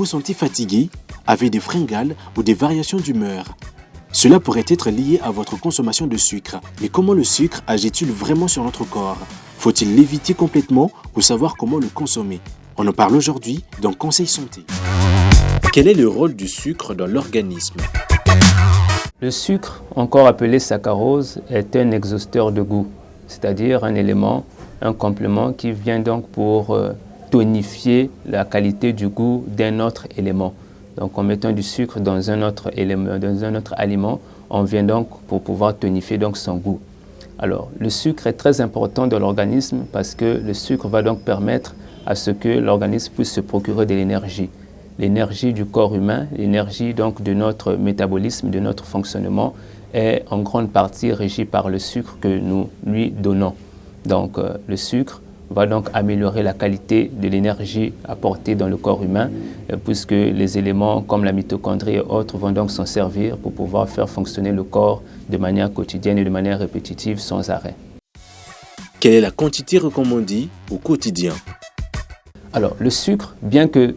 vous sentez fatigué, avez des fringales ou des variations d'humeur. Cela pourrait être lié à votre consommation de sucre. Mais comment le sucre agit-il vraiment sur notre corps? Faut-il l'éviter complètement ou savoir comment le consommer? On en parle aujourd'hui dans Conseil Santé. Quel est le rôle du sucre dans l'organisme? Le sucre, encore appelé saccharose, est un exhausteur de goût, c'est-à-dire un élément, un complément qui vient donc pour tonifier la qualité du goût d'un autre élément. Donc en mettant du sucre dans un autre élément, dans un autre aliment, on vient donc pour pouvoir tonifier donc son goût. Alors le sucre est très important dans l'organisme parce que le sucre va donc permettre à ce que l'organisme puisse se procurer de l'énergie. L'énergie du corps humain, l'énergie donc de notre métabolisme, de notre fonctionnement est en grande partie régie par le sucre que nous lui donnons. Donc le sucre va donc améliorer la qualité de l'énergie apportée dans le corps humain puisque les éléments comme la mitochondrie et autres vont donc s'en servir pour pouvoir faire fonctionner le corps de manière quotidienne et de manière répétitive sans arrêt. Quelle est la quantité recommandée au quotidien? Alors, le sucre, bien que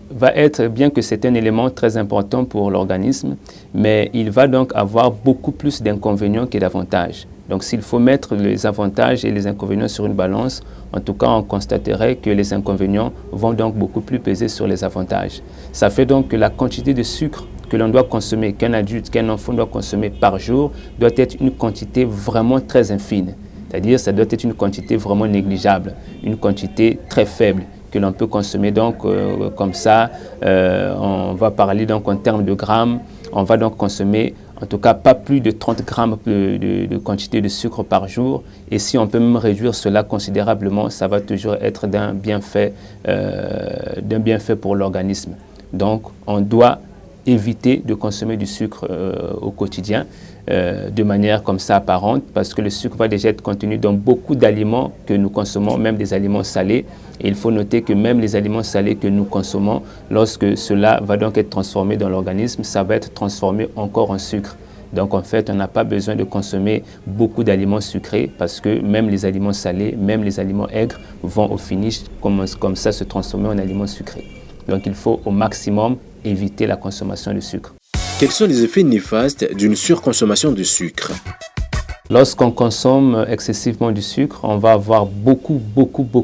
c'est un élément très important pour l'organisme, mais il va donc avoir beaucoup plus d'inconvénients que d'avantages. Donc, s'il faut mettre les avantages et les inconvénients sur une balance, en tout cas, on constaterait que les inconvénients vont donc beaucoup plus peser sur les avantages. Ça fait donc que la quantité de sucre que l'on doit consommer, qu'un adulte, qu'un enfant doit consommer par jour, doit être une quantité vraiment très infime. C'est-à-dire, ça doit être une quantité vraiment négligeable, une quantité très faible, que l'on peut consommer donc comme ça. On va parler donc en termes de grammes. On va donc consommer en tout cas pas plus de 30 grammes de quantité de sucre par jour. Et si on peut même réduire cela considérablement, ça va toujours être d'un bienfait pour l'organisme. Donc on doit éviter de consommer du sucre au quotidien de manière comme ça apparente parce que le sucre va déjà être contenu dans beaucoup d'aliments que nous consommons, même des aliments salés. Et il faut noter que même les aliments salés que nous consommons, lorsque cela va donc être transformé dans l'organisme, ça va être transformé encore en sucre. Donc en fait, on n'a pas besoin de consommer beaucoup d'aliments sucrés parce que même les aliments salés, même les aliments aigres vont au finish comme ça se transformer en aliments sucrés. Donc il faut au maximum éviter la consommation de sucre. Quels sont les effets néfastes d'une surconsommation de sucre? Lorsqu'on consomme excessivement du sucre, on va avoir beaucoup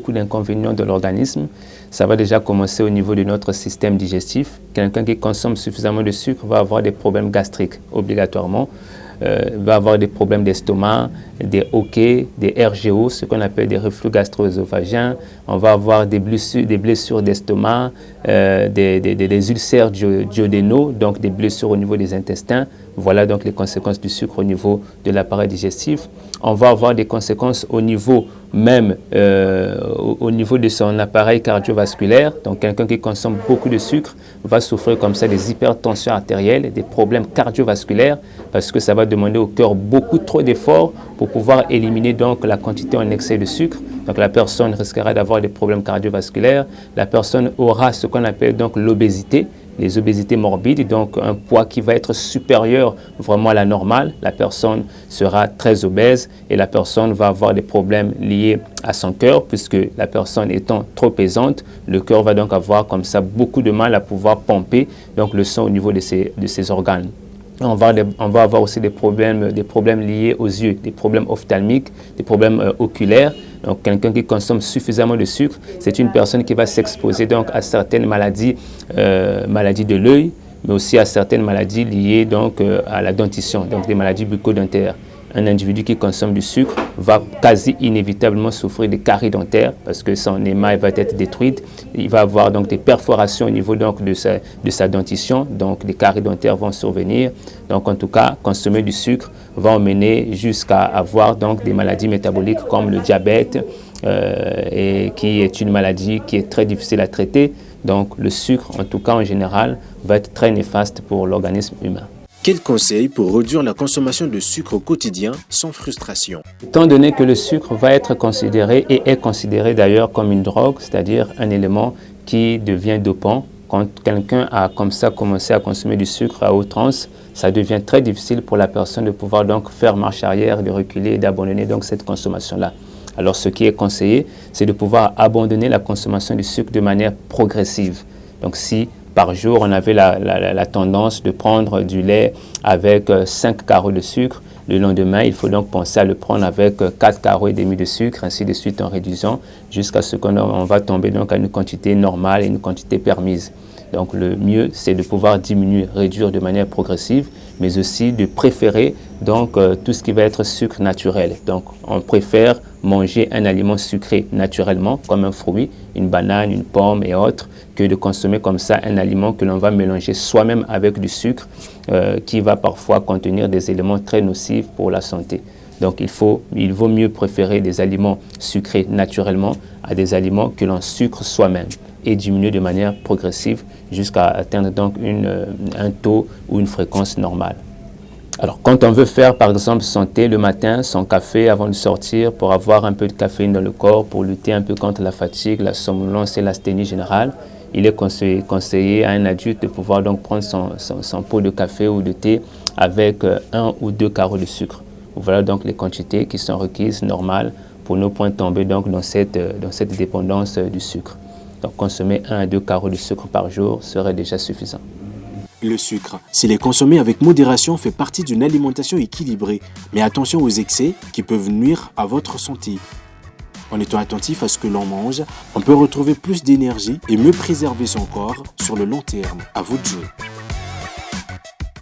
d'inconvénients de l'organisme. Ça va déjà commencer au niveau de notre système digestif. Quelqu'un qui consomme suffisamment de sucre va avoir des problèmes gastriques obligatoirement. Va avoir des problèmes d'estomac, des hoquets, des RGO, ce qu'on appelle des reflux gastro-œsophagiens. On va avoir des blessures d'estomac, des ulcères duodénaux, donc des blessures au niveau des intestins. Voilà donc les conséquences du sucre au niveau de l'appareil digestif. On va avoir des conséquences au niveau même au niveau de son appareil cardiovasculaire. Donc quelqu'un qui consomme beaucoup de sucre va souffrir comme ça des hypertensions artérielles, des problèmes cardiovasculaires parce que ça va demander au cœur beaucoup trop d'efforts pour pouvoir éliminer donc la quantité en excès de sucre. Donc la personne risquera d'avoir des problèmes cardiovasculaires. La personne aura ce qu'on appelle donc l'obésité, les obésités morbides, donc un poids qui va être supérieur vraiment à la normale. La personne sera très obèse et la personne va avoir des problèmes liés à son cœur puisque la personne étant trop pesante, le cœur va donc avoir comme ça beaucoup de mal à pouvoir pomper donc le sang au niveau de ses organes. On va avoir aussi des problèmes liés aux yeux, des problèmes ophtalmiques, des problèmes oculaires. Donc quelqu'un qui consomme suffisamment de sucre, c'est une personne qui va s'exposer donc à certaines maladies de l'œil, mais aussi à certaines maladies liées donc à la dentition, donc des maladies bucco-dentaires. Un individu qui consomme du sucre va quasi inévitablement souffrir de caries dentaires parce que son émail va être détruite. Il va avoir donc des perforations au niveau donc de sa dentition, donc des caries dentaires vont survenir. Donc en tout cas, consommer du sucre va emmener jusqu'à avoir donc des maladies métaboliques comme le diabète et qui est une maladie qui est très difficile à traiter. Donc le sucre, en tout cas en général, va être très néfaste pour l'organisme humain. Quels conseils pour réduire la consommation de sucre au quotidien sans frustration? Étant donné que le sucre va être considéré et est considéré d'ailleurs comme une drogue, c'est-à-dire un élément qui devient dopant, quand quelqu'un a comme ça commencé à consommer du sucre à outrance, ça devient très difficile pour la personne de pouvoir donc faire marche arrière, de reculer et d'abandonner donc cette consommation-là. Alors ce qui est conseillé, c'est de pouvoir abandonner la consommation du sucre de manière progressive. Donc si par jour, on avait la tendance de prendre du lait avec 5 carreaux de sucre. Le lendemain, il faut donc penser à le prendre avec 4 carreaux et demi de sucre, ainsi de suite en réduisant jusqu'à ce qu'on va tomber donc à une quantité normale et une quantité permise. Donc le mieux, c'est de pouvoir diminuer, réduire de manière progressive, mais aussi de préférer donc tout ce qui va être sucre naturel. Donc on préfère manger un aliment sucré naturellement, comme un fruit, une banane, une pomme et autres, que de consommer comme ça un aliment que l'on va mélanger soi-même avec du sucre qui va parfois contenir des éléments très nocifs pour la santé. Donc il vaut mieux préférer des aliments sucrés naturellement à des aliments que l'on sucre soi-même et diminuer de manière progressive jusqu'à atteindre donc un taux ou une fréquence normale. Alors, quand on veut faire, par exemple, santé le matin, son café avant de sortir pour avoir un peu de caféine dans le corps, pour lutter un peu contre la fatigue, la somnolence et l'asthénie générale, il est conseillé à un adulte de pouvoir donc prendre son pot de café ou de thé avec 1 ou 2 carreaux de sucre. Voilà donc les quantités qui sont requises, normales, pour ne point tomber donc dans cette dépendance du sucre. Donc consommer 1 à 2 carreaux de sucre par jour serait déjà suffisant. Le sucre, s'il est consommé avec modération, fait partie d'une alimentation équilibrée. Mais attention aux excès qui peuvent nuire à votre santé. En étant attentif à ce que l'on mange, on peut retrouver plus d'énergie et mieux préserver son corps sur le long terme. À vous de jouer.